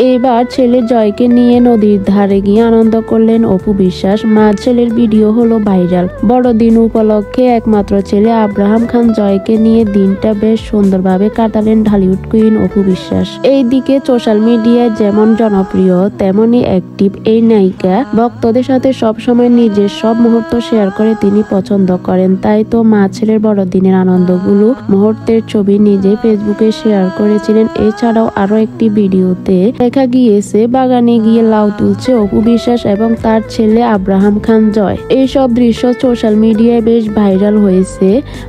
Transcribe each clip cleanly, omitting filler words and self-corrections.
এবার ছেলে জয়কে নিয়ে নদীর ধারে গিয়ে আনন্দ করলেন অপু বিশ্বাস। মা ছেলের ভিডিও হলো ভাইরাল। বড়দিন উপলক্ষে একমাত্র ছেলে আব্রাহাম খান জয়কে নিয়ে দিনটা বেশ সুন্দরভাবে কাটালেন ঢালিউড কুইন অপু বিশ্বাস। এইদিকে সোশ্যাল মিডিয়ায় যেমন জনপ্রিয় তেমনই অ্যাক্টিভ এই নায়িকা ভক্তদের সাথে সবসময় নিজের সব মুহূর্ত শেয়ার করে তিনি পছন্দ করেন। তাই তো মা ছেলের বড়দিনের আনন্দগুলো মুহূর্তের ছবি নিজে ফেসবুকে শেয়ার করেছিলেন। এছাড়াও আরো একটি ভিডিওতে দেখা গিয়েছে বাগানে গিয়ে লাউ তুলছে অপু বিশ্বাস এবং তার ছেলে আব্রাহাম খান জয়। এইসব দৃশ্য সোশ্যাল মিডিয়ায় বেশ ভাইরাল হয়েছে।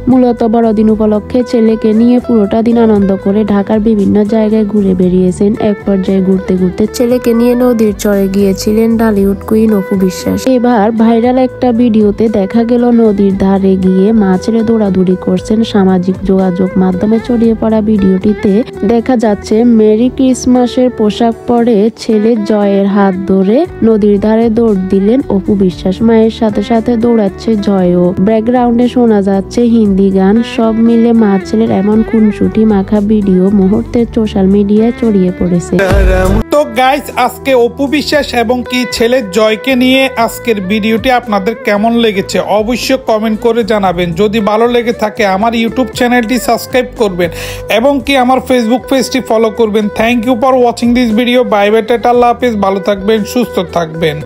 মূলত বড়দিন উপলক্ষে ছেলেকে নিয়ে পুরোটা দিন আনন্দ করে ঢাকার বিভিন্ন জায়গায় ঘুরে বেরিয়েছেন। এক পর্যায়ে ঘুরতে ঘুরতে ছেলেকে নিয়ে নদীর চরে গিয়েছিলেন ঢালিউড কুইন অপু বিশ্বাস। এবার ভাইরাল একটা ভিডিওতে দেখা গেল নদীর ধারে গিয়ে মা ছেলে দৌড়াদৌড়ি করছেন। সামাজিক যোগাযোগ মাধ্যমে ছড়িয়ে পড়া ভিডিওটিতে দেখা যাচ্ছে মেরি ক্রিসমাসের পোশাক পরে ছেলে জয়ের হাত ধরে নদীর ধারে দৌড় দিলেন অপু বিশ্বাস। মায়ের সাথে সাথে দৌড়াচ্ছে জয়ও। ব্যাকগ্রাউন্ডে শোনা যাচ্ছে হিন্দি গান। সব মিলে মা ছেলের এমন খুনসুটি মাখা ভিডিও মুহূর্তে সোশ্যাল মিডিয়ায় ছড়িয়ে পড়েছে। তো গাইস, আজকে অপু বিশ্বাস এবং কি ছেলে জয়কে নিয়ে আজকের ভিডিওটি আপনাদের কেমন লেগেছে অবশ্যই কমেন্ট করে জানাবেন। যদি ভালো লেগে থাকে আমার ইউটিউব চ্যানেলটি সাবস্ক্রাইব করবেন এবং কি আমার ফেসবুক পেজটি ফলো করবেন। Thank you for watching this video. Bye bye, টাটা, আল্লাহ হাফেজ। ভালো থাকবেন, সুস্থ থাকবেন।